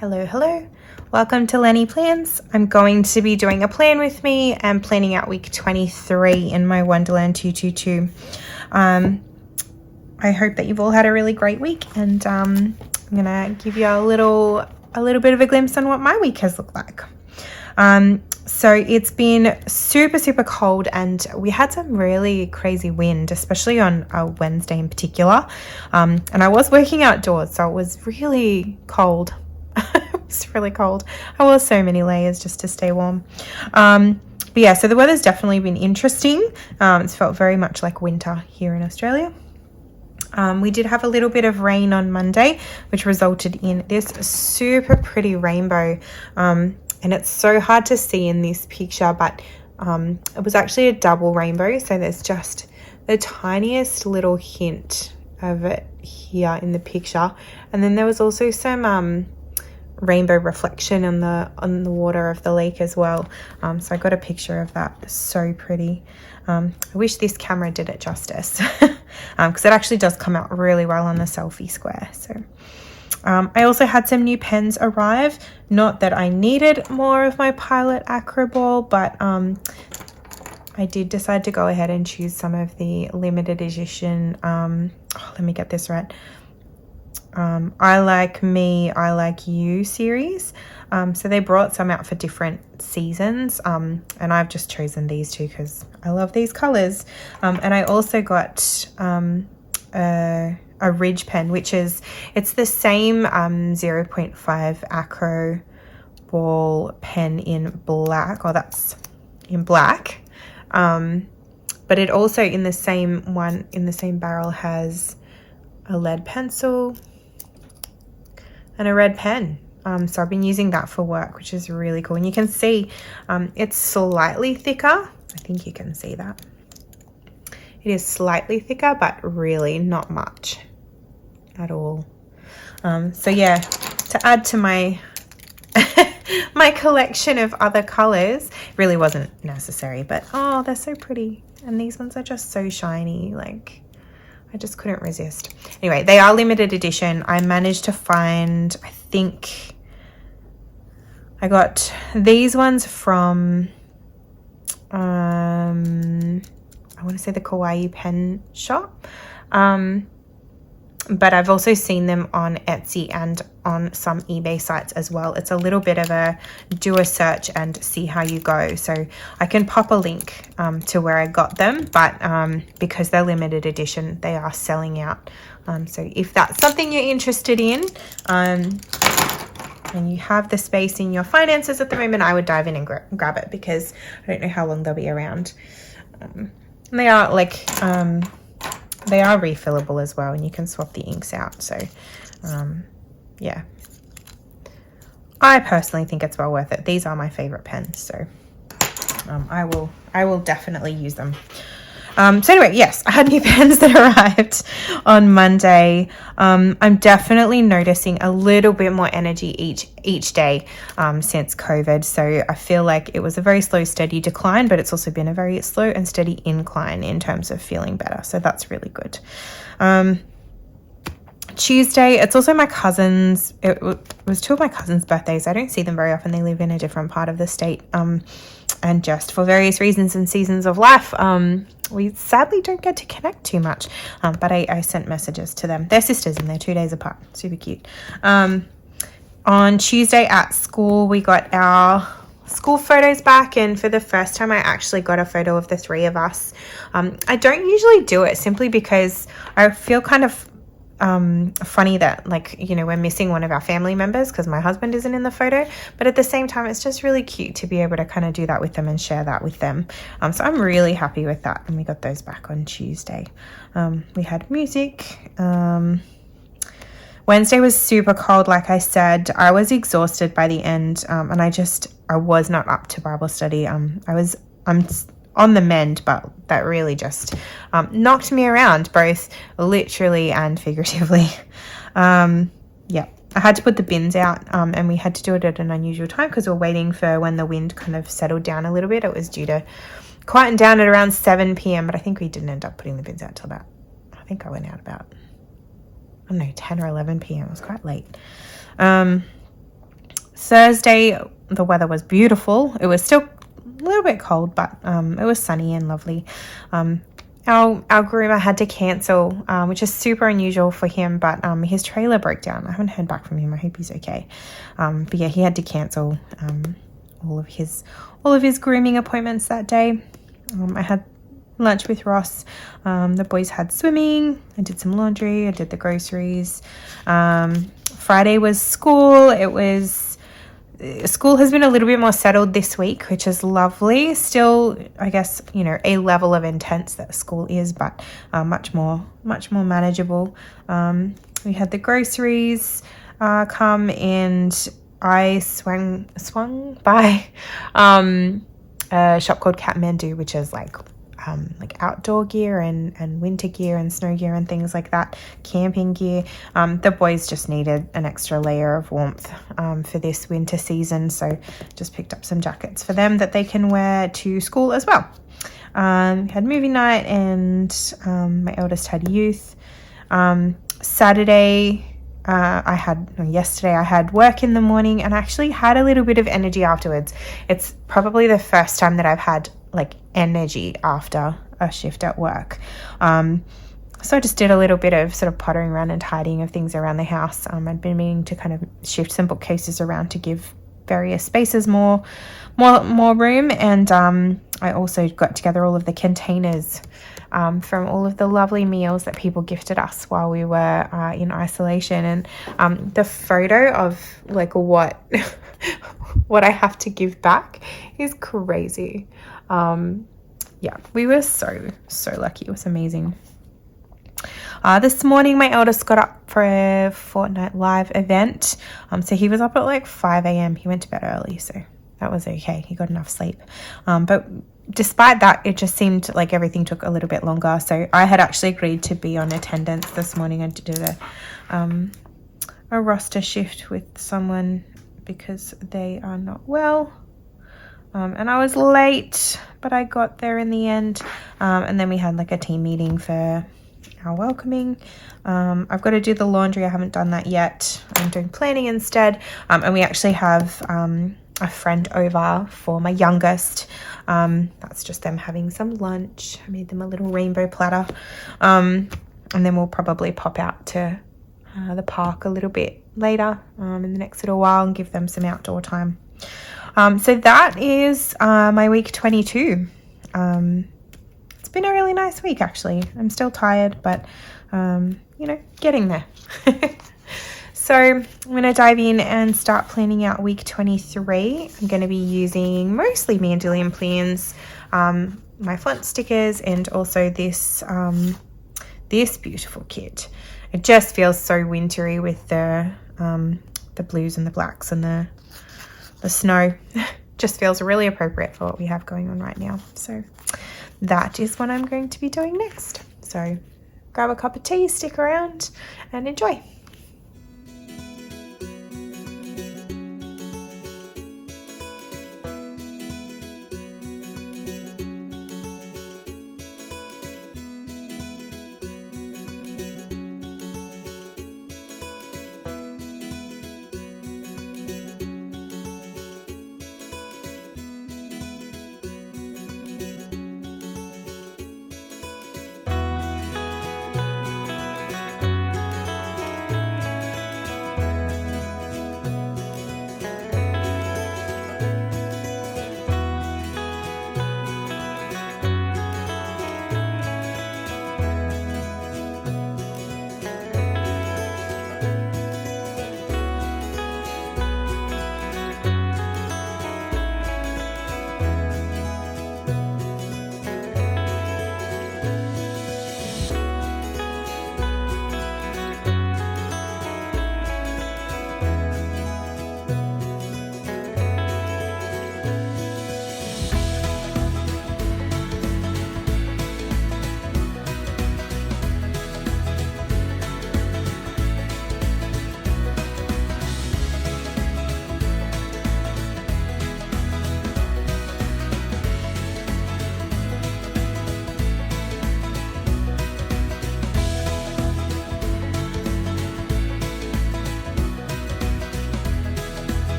Hello, hello. Welcome to Lenny Plans. I'm going to be doing a plan with me and planning out week 23 in my Wonderland222. I hope that you've all had a really great week, and I'm gonna give you a little bit of a glimpse on what my week has looked like. So it's been super cold, and we had some really crazy wind, especially on a Wednesday in particular. And I was working outdoors, so it was really cold. It was really cold. I wore so many layers just to stay warm. But yeah, so the weather's definitely been interesting. It's felt very much like winter here in Australia. We did have a little bit of rain on Monday, which resulted in this super pretty rainbow. And it's so hard to see in this picture, but it was actually a double rainbow. So there's just the tiniest little hint of it here in the picture. And then there was also some rainbow reflection on the water of the lake as well. So I got a picture of that. So pretty. I wish this camera did it justice because it actually does come out really well on the selfie square. So I also had some new pens arrive. Not that I needed more of my Pilot Acro Ball, but I did decide to go ahead and choose some of the limited edition, let me get this right, I Like Me, I Like You series. So they brought some out for different seasons, and I've just chosen these two because I love these colors. And I also got a Ridge pen, which it's the same 0.5 Acro Ball pen in black, or that's in black, but it also in the same barrel has a lead pencil and a red pen. So I've been using that for work, which is really cool. And you can see it's slightly thicker. I think you can see that. It is slightly thicker, but really not much at all. So yeah, to add to my my collection of other colors, really wasn't necessary, but oh, they're so pretty. And these ones are just so shiny, like I just couldn't resist. Anyway, they are limited edition. I managed to find, I think I got these ones from, I want to say the Kawaii Pen Shop. But I've also seen them on Etsy and on some eBay sites as well. It's a little bit of a do a search and see how you go. So I can pop a link to where I got them, but because they're limited edition, they are selling out. So if that's something you're interested in, and you have the space in your finances at the moment, I would dive in and grab it, because I don't know how long they'll be around. They are like... they are refillable as well, and you can swap the inks out. So yeah, I personally think it's well worth it. These are my favorite pens, so I will definitely use them. So anyway, yes, I had new pens that arrived on Monday. I'm definitely noticing a little bit more energy each day since COVID. So I feel like it was a very slow, steady decline, but it's also been a very slow and steady incline in terms of feeling better. So that's really good. Tuesday, it's also my cousin's, it was two of my cousin's birthdays. I don't see them very often. They live in a different part of the state. And just for various reasons and seasons of life, we sadly don't get to connect too much. But I sent messages to them. They're sisters and they're 2 days apart. Super cute. On Tuesday at school, we got our school photos back, and for the first time I actually got a photo of the three of us. I don't usually do it simply because I feel kind of funny that, like, you know, we're missing one of our family members because my husband isn't in the photo, but at the same time it's just really cute to be able to kind of do that with them and share that with them. So I'm really happy with that, and we got those back on Tuesday. We had music. Wednesday was super cold. Like I said, I was exhausted by the end, and I was not up to Bible study. I'm on the mend, but that really just knocked me around, both literally and figuratively. Yeah, I had to put the bins out, and we had to do it at an unusual time because we're waiting for when the wind kind of settled down a little bit. It was due to quieten down at around 7 p.m, but I think we didn't end up putting the bins out till about, I think I went out about, I don't know, 10 or 11 p.m. It was quite late. Thursday, the weather was beautiful. It was still a little bit cold, but it was sunny and lovely. Our groomer had to cancel, which is super unusual for him, but his trailer broke down. I haven't heard back from him. I hope he's okay. But yeah, he had to cancel all of his grooming appointments that day. I had lunch with Ross. The boys had swimming. I did some laundry. I did the groceries. Friday was school. School has been a little bit more settled this week, which is lovely. Still, I guess, a level of intense that school is, but much more manageable. We had the groceries come, and I swung by a shop called Mandy, which is like outdoor gear and winter gear and snow gear and things like that, camping gear. The boys just needed an extra layer of warmth for this winter season, so just picked up some jackets for them that they can wear to school as well. We had movie night, and my eldest had youth. Yesterday I had work in the morning, and I actually had a little bit of energy afterwards. It's probably the first time that I've had energy after a shift at work. So I just did a little bit of sort of pottering around and tidying of things around the house. I'd been meaning to kind of shift some bookcases around to give various spaces more room, and I also got together all of the containers from all of the lovely meals that people gifted us while we were in isolation. And the photo of what what I have to give back is crazy. Yeah, we were so lucky. It was amazing. This morning my eldest got up for a Fortnite Live event. So he was up at 5 a.m. He went to bed early, so that was okay. He got enough sleep. But despite that, it just seemed like everything took a little bit longer. So I had actually agreed to be on attendance this morning. I did a roster shift with someone because they are not well. And I was late, but I got there in the end. And then we had a team meeting for our welcoming. I've got to do the laundry. I haven't done that yet. I'm doing planning instead. And we actually have a friend over for my youngest. That's just them having some lunch. I made them a little rainbow platter. And then we'll probably pop out to the park a little bit later in the next little while and give them some outdoor time. So that is my week 22. It's been a really nice week, actually. I'm still tired, but, getting there. So I'm going to dive in and start planning out week 23. I'm going to be using mostly Mandy plans, my flint stickers, and also this beautiful kit. It just feels so wintry with the blues and the blacks and the snow. Just feels really appropriate for what we have going on right now. So that is what I'm going to be doing next. So grab a cup of tea, stick around, and enjoy.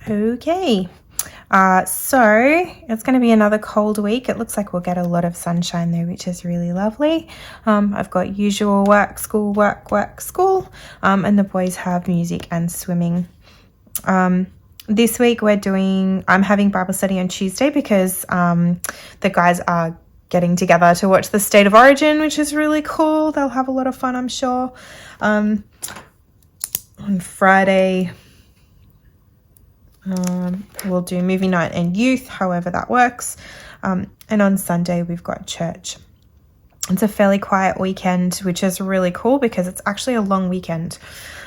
Okay. So it's going to be another cold week. It looks like we'll get a lot of sunshine though, which is really lovely. I've got usual work, school, work, school, and the boys have music and swimming. This week I'm having Bible study on Tuesday because the guys are getting together to watch the State of Origin, which is really cool. They'll have a lot of fun, I'm sure. On Friday, we'll do movie night and youth, however that works. And on Sunday, we've got church. It's a fairly quiet weekend, which is really cool because it's actually a long weekend.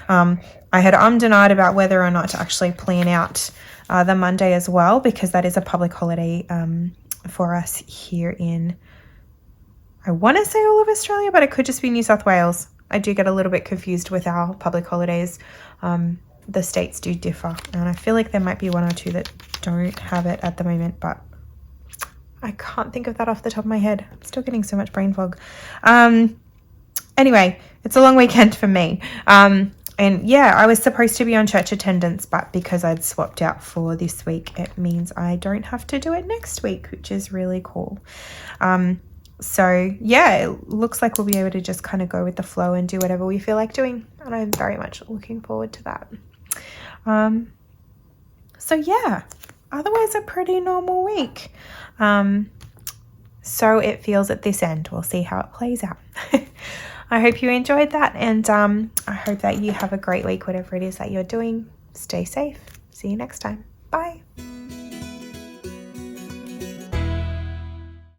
I had and ahed about whether or not to actually plan out the Monday as well, because that is a public holiday for us here in, I want to say all of Australia, but it could just be New South Wales. I do get a little bit confused with our public holidays. The states do differ, and I feel like there might be one or two that don't have it at the moment, but I can't think of that off the top of my head. I'm still getting so much brain fog. Anyway, it's a long weekend for me. And yeah, I was supposed to be on church attendance, but because I'd swapped out for this week, it means I don't have to do it next week, which is really cool. So yeah, it looks like we'll be able to just kind of go with the flow and do whatever we feel like doing. And I'm very much looking forward to that. So yeah, otherwise a pretty normal week. So it feels at this end. We'll see how it plays out. I hope you enjoyed that, and I hope that you have a great week, whatever it is that you're doing. Stay safe. See you next time. Bye.